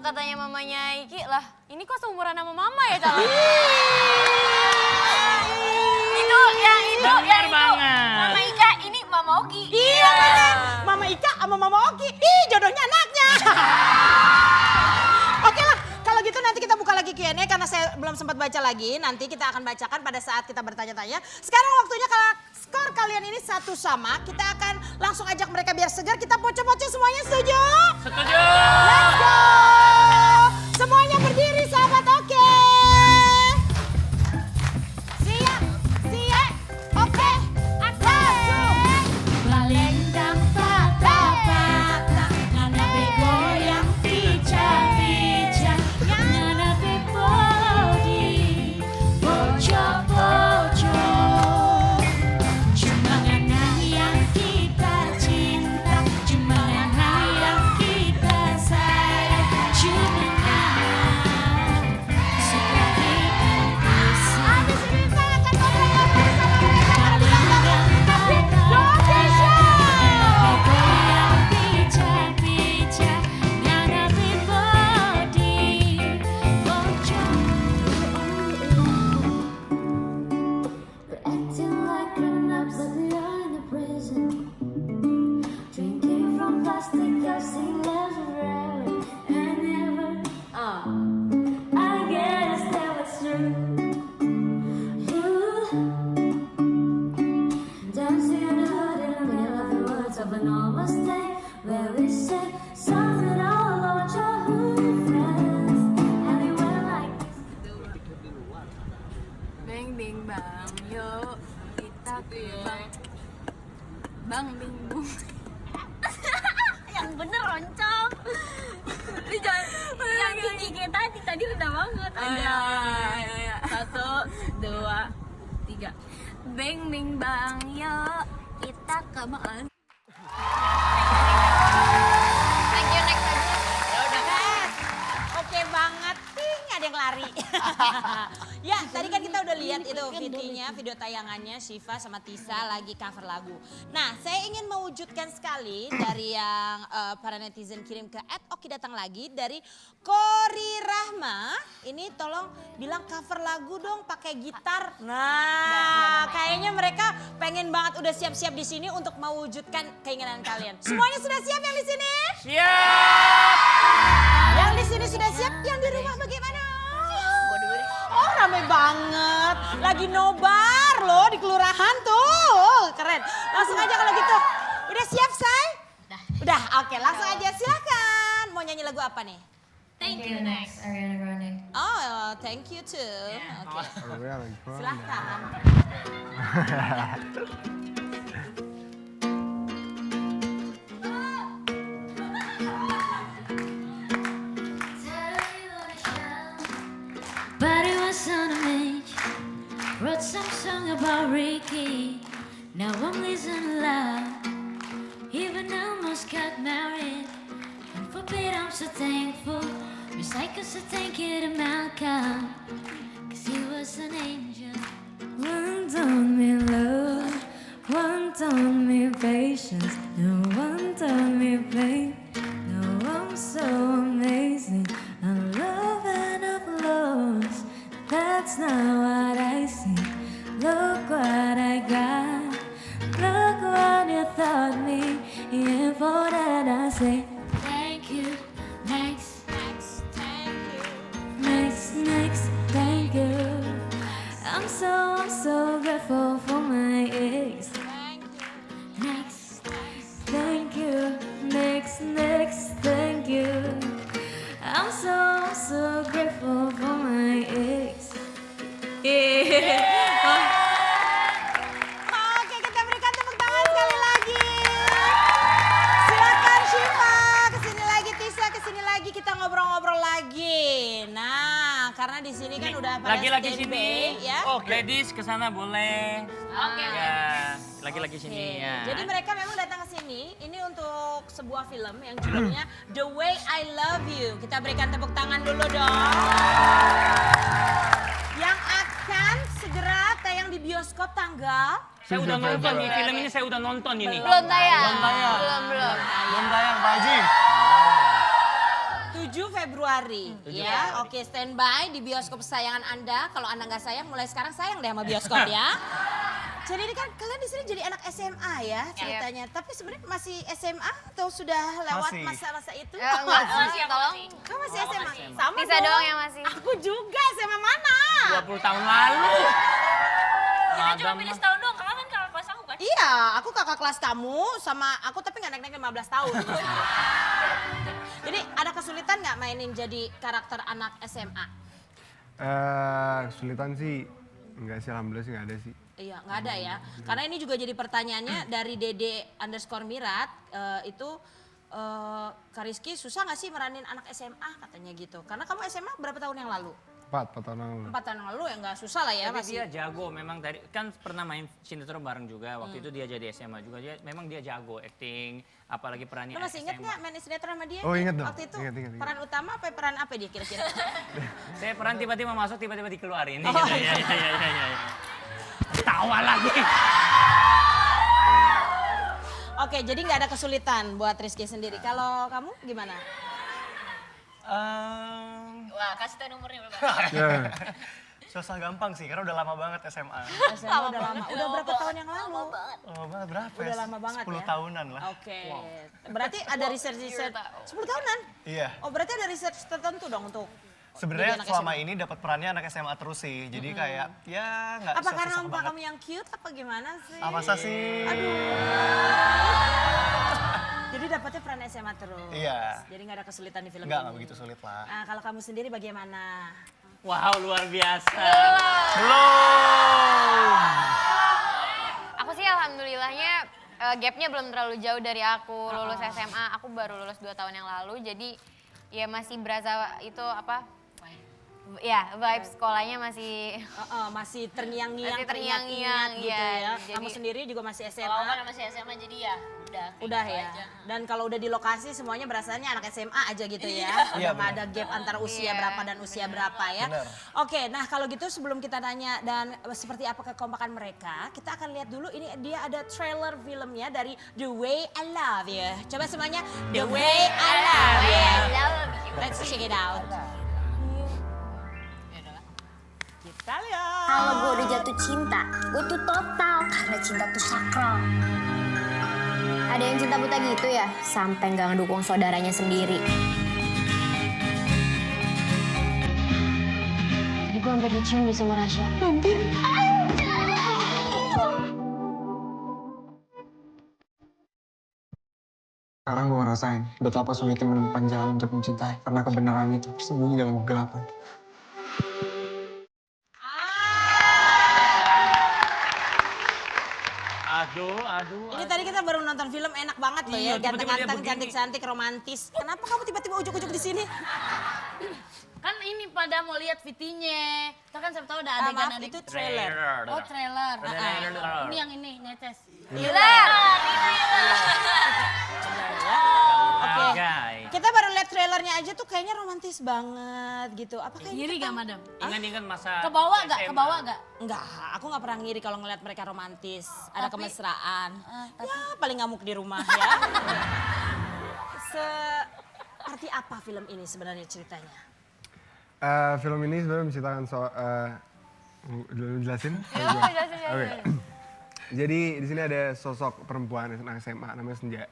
katanya mamanya Iki lah. Ini kok seumuran sama mama ya calon? Itu yang itu. Mama Ika ini Mama Oki. Iya bener. Mama Ika sama Mama Oki. Ih jodohnya anaknya. Oke lah. Kalau gitu nanti kita buka lagi Q&A karena saya belum sempat baca lagi. Nanti kita akan bacakan pada saat kita bertanya-tanya. Sekarang waktunya kalau skor kalian ini satu sama. Kita akan langsung ajak mereka biar segar. Kita pocong-pocong semuanya setuju? Setuju. Let's go. Semuanya berdiri sahabat oke. Siap. Oke. Balendang patah-patah, ngana begoyang pica-pica, ngana bebodi, bocor-bocor. Cuma ngana yang kita cinta, cuma ngana yang kita sayang, cuma ngana seperti kisah. Habis ini saya akan ngobrol-ngobrol sama mereka karena bilang Balendang tapi begoyang pica-pica, ngana bebodi, bocor. We're acting like grown-ups, but we are in a prison. Drinking from plastic cups, sing love forever and ever. I guess that was true. Dancing in the hood in the middle of the woods of an almost day where we say something all about childhood friends, and we went like this. Beng bing bang, yuk kita ke bang bing bung. Yang bener roncong. Ini jangan yang tinggi kayak tadi rendah banget. Ada 1, 2, 3. Beng bing bang, yuk kita ke bang. Thank you next aja. Ya udah. Oke banget. Ting, ada yang lari. Ya, tadi kan kita udah lihat itu videonya, video tayangannya Syifa sama Tisa lagi cover lagu. Nah, saya ingin mewujudkan sekali dari yang para netizen kirim ke @oki datang lagi dari Kori Rahma. Ini tolong bilang cover lagu dong pakai gitar. Nah, kayaknya mereka pengen banget udah siap-siap di sini untuk mewujudkan keinginan kalian. Semuanya sudah siap yang di sini? Siap. Yang di sini sudah siap, yang di rumah bagaimana? Oh rame banget, lagi nobar loh di kelurahan tuh, keren. Langsung aja kalau gitu, udah siap Say? Udah, oke langsung aja silakan. Mau nyanyi lagu apa nih? Thank you next, Ariana Grande. Oh, thank you too. Oke, silakan. But it was on a page. Wrote some song about Ricky. Now I'm listening loud. Even almost got married. And for Pete I'm so thankful. Wish I could say thank you to Malcolm. Cause he was an angel. One taught me love. One taught me patience. And one taught me faith. Now I'm so amazing. I'm loving up lost. That's not what I see. Look what I got. Look what you taught me. And for that I say thank you. Next, Thank you. next, thank you. I'm so grateful for my ex. Thank you. Next, thank you. Next, thank you. I'm so grateful for my ex. Oke, kita berikan tepuk tangan sekali lagi. Silakan Syifa, kesini lagi Tisa, kesini lagi kita ngobrol-ngobrol lagi. Nah, karena di sini kan udah pada Lagi-lagi standby, sini. ya. Ladies ke sana boleh. Oke. Ya, lagi-lagi sini ya. Jadi mereka memang datang ke sini ini untuk sebuah film yang judulnya The Way I Love You. Kita berikan tepuk tangan dulu dong. Yang akan segera tayang di bioskop tanggal. Saya udah nonton nih, film ini saya udah nonton ini. Belum tayang. Belum tayang. Belum. Belum tayang Pak Haji. Februari. Ya, oke, standby di bioskop kesayangan Anda. Kalau Anda nggak sayang, mulai sekarang sayang deh sama bioskop ya. Jadi ini kan kalian di sini jadi anak SMA ya ceritanya. Tapi sebenarnya masih SMA atau sudah lewat Masih. masa-masa itu? Enggak, tolong. Kamu masih SMA? Sama Bisa doang yang masih. Aku juga SMA mana? 20 tahun lalu. Kita cuma Adam pilih mah. setahun doang, kakak kan kakak kelas aku kan? Iya, aku kakak kelas kamu sama aku tapi nggak naik-naik 15 tahun. Jadi ada kesulitan nggak mainin jadi karakter anak SMA? Kesulitan sih enggak sih, alhamdulillah sih nggak ada sih. Iya, nggak ada ya. Karena ini juga jadi pertanyaannya dari Dede_Mirat itu Kak Rizky susah nggak sih meranin anak SMA katanya gitu. Karena kamu SMA berapa tahun yang lalu? 4 tahun lalu. 4 tahun yang lalu ya nggak susah lah ya Tapi masih. dia jago, memang dari kan pernah main sinetron bareng juga. Waktu itu dia jadi SMA juga. Memang dia jago acting, apalagi perannya Lo masih inget SMA. nggak main sinetron sama dia? Oh, inget dong. Waktu itu Inget. peran utama apa peran apa dia kira-kira? Saya peran tiba-tiba masuk, tiba-tiba dikeluarin. Oh, Iya. Tawa lagi. Oke, jadi nggak ada kesulitan buat Rizky sendiri. Kalau kamu gimana? Wah, kasih tau nomornya berapa? Ya. Susah gampang sih, karena udah lama banget SMA. SMA udah lama. Udah berapa tahun yang lalu? Lama banget. Lama banget, berapa Udah lama banget 10 ya? tahunan lah. Oke. Berarti ada research 10 tahunan? Iya. Oh, berarti ada research tertentu dong untuk Sebenarnya jadi anak selama SMA. ini dapat perannya anak SMA terus sih. Jadi kayak ya nggak Apa karena susah-susah muka banget. kamu yang cute apa gimana sih? Apa sih? Aduh. Jadi dapetnya peran SMA terus. Iya. Jadi nggak ada kesulitan di film Nggak ini. begitu sulit lah. Nah, kalau kamu sendiri bagaimana? Wow, luar biasa. Belum. Aku sih alhamdulillahnya gapnya belum terlalu jauh dari aku lulus SMA. Aku baru lulus 2 tahun yang lalu. Jadi ya masih berasa itu apa? Ya, vibe sekolahnya masih Masih terngiang-ngiang, Masih terngiang-ngiang, teringat-ingat gitu iya. ya. Jadi- Kamu sendiri juga masih SMA. Kalau kan masih SMA jadi ya udah. Udah gitu ya. aja. Dan kalau udah di lokasi semuanya berasanya anak SMA aja gitu ya. Udah Iya, nggak ada gap antara usia Iya, berapa dan usia berapa ya. Bener. Oke, nah kalau gitu sebelum kita tanya dan seperti apa kekompakan mereka, kita akan lihat dulu ini dia ada trailer filmnya dari The Way I Love You. Coba semuanya The Way I Love You. Let's check it out. Kita lihat. Kalau gue udah jatuh cinta, gue tuh total karena cinta tuh sakral. Ada yang cinta buta gitu ya, sampai nggak ngedukung saudaranya sendiri. Jadi gue sampai dicium sama Rasya. Nanti. Sekarang gue ngerasain betapa sulitnya menemukan jalan untuk mencintai. Karena kebenaran itu sembunyi dalam kegelapan. Aduh. Ini tadi kita baru nonton film enak banget loh Iya, ya, tiba-tiba dia ganteng-ganteng, begini. cantik-cantik, romantis. Kenapa kamu tiba-tiba ujuk-ujuk di sini? Kan ini pada mau lihat VT-nya. Kita kan siapa tahu ada Maaf, adegan itu trailer. Oh trailer. Trailer. Ini yang ini netes. Oke. Guys. Kita baru lihat trailernya aja tuh kayaknya romantis banget gitu. Apa kayaknya Ngiri gak madam? Ingat-ingat masa Kebawa gak? SMA. Kebawa gak? Enggak, aku nggak pernah ngiri kalau ngeliat mereka romantis. Ada Tapi- kemesraan. tapi- Ya paling ngamuk di rumah ya. Seperti apa film ini sebenarnya ceritanya? Film ini sebenarnya menceritakan soal dulu jelasin. Oke. Jadi di sini ada sosok perempuan anak SMA namanya Senja.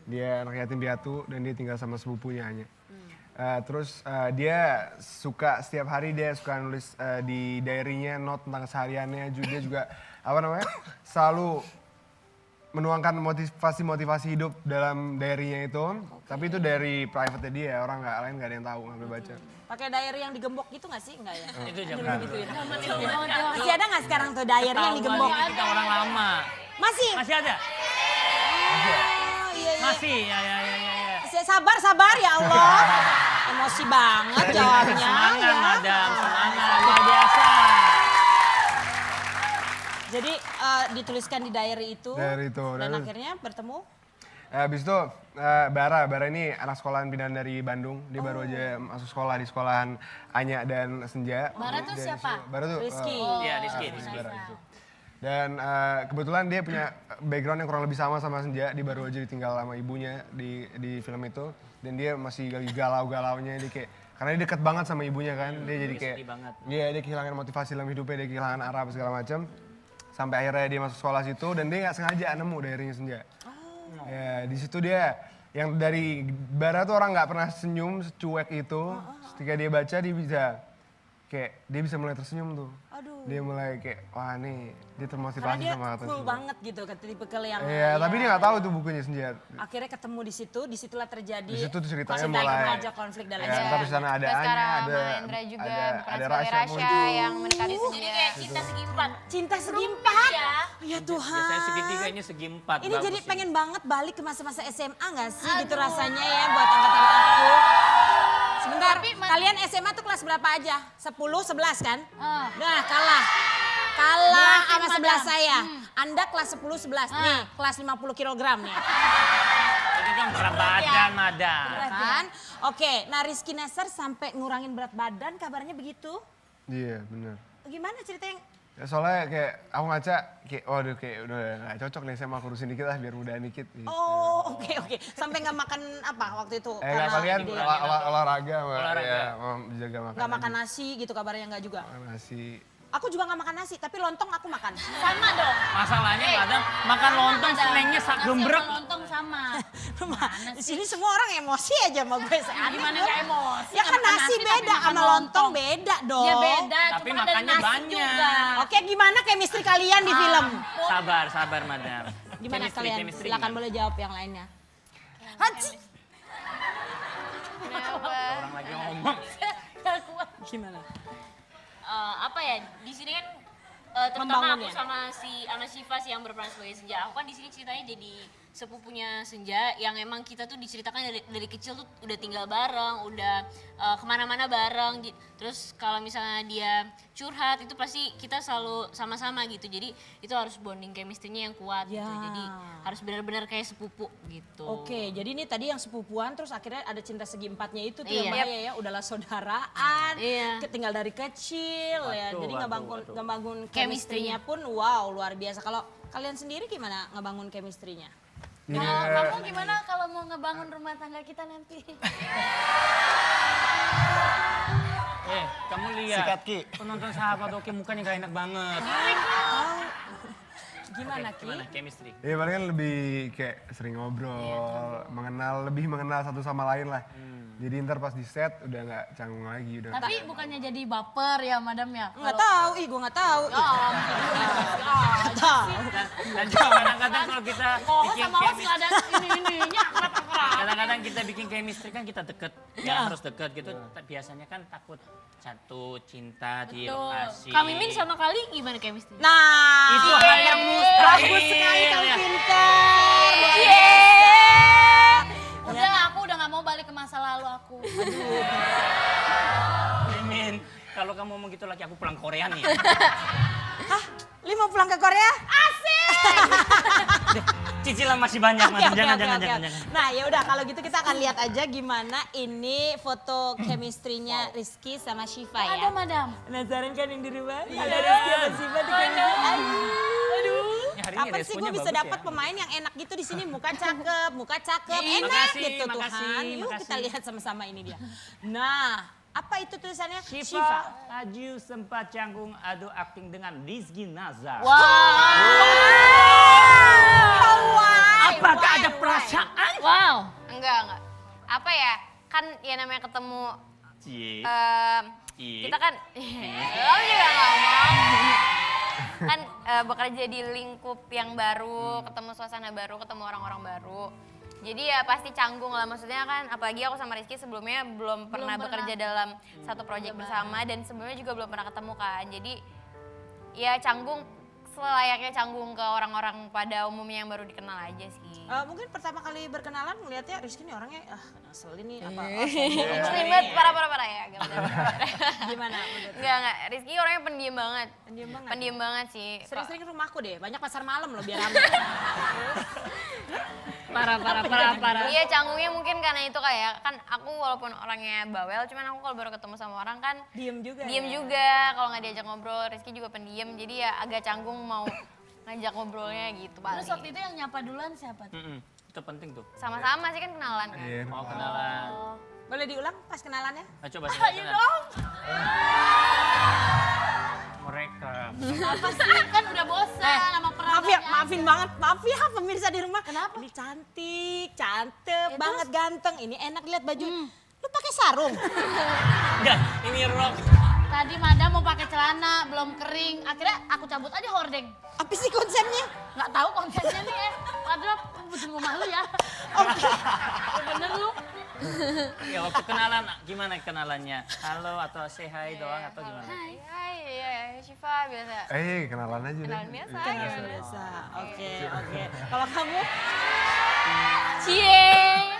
Dia anak yatim piatu dan dia tinggal sama sepupunya hanya. Terus dia suka setiap hari dia suka nulis di diary-nya note tentang kesehariannya. Dia juga apa namanya selalu menuangkan motivasi hidup dalam diary-nya itu. Tapi itu dari private dia, orang lain nggak ada yang tahu, nggak boleh baca. Pakai diary yang digembok gitu nggak sih? Enggak ya? Itu zaman Gitu ya? Masih ada nggak sekarang tuh diary yang digembok? Kita orang lama. Masih? Masih ada? Oh, iya, iya. Masih, ya. Sabar ya Allah. Emosi banget jawabnya. Semangat, ya. madam. Semangat, luar biasa. Jadi dituliskan di diary itu. Diary itu, Dan dan- akhirnya bertemu. Habis itu Bara ini anak sekolahan pindahan dari Bandung. Dia baru aja masuk sekolah di sekolahan Anya dan Senja. Bara tuh Dari siapa? situ. Bara tuh Rizky. Iya, Rizky. Bara itu. Dan kebetulan dia punya background yang kurang lebih sama Senja. Dia baru aja ditinggal sama ibunya di film itu. Dan dia masih lagi galau-galaunya. Dia kayak Karena dia deket banget sama ibunya kan, dia jadi kayak, sedih banget. iya dia kehilangan motivasi dalam hidupnya, dia kehilangan arah apa segala macam. Sampai akhirnya dia masuk sekolah situ dan dia nggak sengaja nemu daerahnya Senja. Ya di situ dia yang dari bara tuh orang nggak pernah senyum secuek itu. Ketika dia baca dia bisa mulai tersenyum tuh. Aduh. Dia mulai kayak wah nih dia Karena termotivasi dia sama kata cool Senja. banget gitu, tipikal yang... Iya, tapi dia nggak tahu tuh bukunya Senja. Akhirnya ketemu di situ, disitulah terjadi... Di situ tuh ceritanya konflik mulai. aja konflik dan Ya, lain ntar di sana ada Terus Anya, sekarang ada Mahendra juga bukan ada sebagai Rasya muncul. yang mendekati Jadi Senja. kayak cinta segi empat. Cinta segi empat. Ya. Ya Tuhan. Biasanya segitiga ini segi 4. Ini jadi pengen banget balik ke masa-masa SMA gak sih gitu rasanya ya buat angkatan aku. Sebentar, kalian SMA tuh kelas berapa aja? 10, 11 kan? Nah kalah. Kalah sama sebelah saya. Anda kelas 10, 11. Nih kelas 50 kilogram nih. Ini kan berat badan, Madam. Kan? Oke, nah Rizky Nasar sampai ngurangin berat badan kabarnya begitu. Iya benar. Gimana ceritanya? Ya, soalnya kayak aku ngaca kayak waduh kayak udah gak cocok nih saya mau kurusin dikit lah biar mudahan dikit gitu. Oh oke. Sampai gak makan apa waktu itu? Gak kalian dia olahraga sama Olahraga. ya, mau jaga makan. nggak makan nasi gitu kabarnya nggak juga. Makan nasi. Aku juga nggak makan nasi, tapi lontong aku makan. Sama dong. Masalahnya Madam makan lontong selengnya sak gembrek. Lontong sama. Di sini semua orang emosi aja sama gue. Gimana gak emosi? Ya kan Makan nasi tapi beda makan sama lontong beda dong. Ya beda, Tapi cuma dari makannya nasi banyak. juga. Oke, gimana chemistry kalian di film? Sabar, Madam. Gimana kalian? Chemistry Silakan gimana? boleh jawab yang lainnya. Haji. Orang lagi ngomong. Gimana? Apa ya, di sini kan terutama Membangun aku ya? sama si Ana Syifa sih yang berperan sebagai Senja. Aku kan di sini ceritanya jadi sepupunya Senja yang emang kita tuh diceritakan dari kecil tuh udah tinggal bareng, udah kemana-mana bareng. Terus kalau misalnya dia curhat itu pasti kita selalu sama-sama gitu. Jadi itu harus bonding chemistry-nya yang kuat gitu. Ya. Jadi harus benar-benar kayak sepupu gitu. Oke, jadi ini tadi yang sepupuan terus akhirnya ada cinta segi empatnya itu tuh yang Iya. bahaya ya. Udahlah saudaraan, Iya. tinggal dari kecil ya. Waduh, Jadi waduh. ngebangun Chemistry-nya. chemistry-nya pun wow luar biasa. Kalau kalian sendiri gimana ngebangun chemistry-nya? Kamu gimana kalau mau ngebangun rumah tangga kita nanti? Kamu lihat. Sikat, Ki. Penonton Sahabat Oke mukanya gak enak banget. Gimana Ki? Gimana chemistry? Ya paling kan lebih kayak sering ngobrol, lebih mengenal satu sama lain lah. Jadi ntar pas di set udah nggak canggung lagi udah. Tapi bukannya jadi baper ya madam ya? Nggak tahu, gue nggak tahu. Nggak tahu. Dan juga kadang-kadang kalau kita bikin sama Os chemistry, nggak ada ini-ininya. kadang-kadang kita bikin chemistry kan kita deket, ya harus deket gitu. Biasanya kan takut jatuh cinta di lokasi. Kak Mimin sama Kali gimana chemistry? Nah, Itu hal yang mustahil. bagus sekali kamu Ya. pintar. Udah, aku udah gak mau balik ke masa lalu aku. Mimin, kalau kamu ngomong gitu lagi aku pulang Korea nih. Hah? Li mau pulang ke Korea? Cicilan masih banyak, Oke, Madam. oke, Jangan, oke, jangan, oke. jangan, jangan. Nah ya udah kalau gitu kita akan lihat aja gimana ini foto chemistry-nya Rizky sama Syifa ya. Ada madam. Penasaran kan yang di rumah? Ada Rizky sama Syifa di chemistry. Aduh. Ya, hari ini Kapan sih responnya gue bisa bagus dapat ya. pemain yang enak gitu di sini? Muka cakep, Iya, enak makasih, gitu makasih, Tuhan. Yuk kita makasih. lihat sama-sama ini dia. Nah, apa itu tulisannya? Syifa Aju sempat canggung adu akting dengan Rizky Nazar. Apakah ada perasaan? Wow. Enggak. Apa ya? Kan ya namanya ketemu Cie. kita kan lo juga ngomong kan bekerja di lingkup yang baru, ketemu suasana baru, ketemu orang-orang baru. Jadi ya pasti canggung lah, maksudnya kan apalagi aku sama Rizky sebelumnya belum pernah bekerja dalam satu proyek bersama dan sebelumnya juga belum pernah ketemu kan. Jadi ya canggung selayaknya canggung ke orang-orang pada umumnya yang baru dikenal aja sih. Mungkin pertama kali berkenalan ngeliatnya Rizky ini orangnya ngeselin nih apa. Selimet parah ya. Gimana menurut? Enggak, Rizky orangnya pendiam banget. Pendiam banget. Sih. Sering-sering ke rumahku deh, banyak pasar malam loh biar rame. Parah. Iya canggungnya mungkin karena itu kayak kan aku walaupun orangnya bawel, cuman aku kalau baru ketemu sama orang kan Diem juga. diem ya? juga kalau nggak diajak ngobrol. Rizky juga pendiam, jadi ya agak canggung mau ngajak ngobrolnya gitu paling. Terus waktu itu yang nyapa duluan siapa? Itu penting tuh. Sama-sama sih kan kenalan kan. Iya. Mau kenalan. Boleh diulang pas kenalannya? Nah, coba ayo dong. Mereka. Apa sih? Kan udah bosan sama Maaf ya, perawaannya. maafin banget. Maaf ya pemirsa di rumah. Kenapa? Ini cantik, cakep, banget ganteng. Ini enak lihat baju. Lu pakai sarung? Enggak, ini rok. Tadi Mada mau pakai celana, belum kering. Akhirnya aku cabut aja hordeng. Apa sih konsepnya? Nggak tahu konsepnya nih ya. Padahal bujur rumah lu ya. Bener lu. Ya waktu kenalan gimana kenalannya? Halo atau say hi doang atau gimana? Hai, iya, Syifa biasa. Kenalan aja deh. Kenalan biasa. Biasa. Oke. Kalau kamu? Cie.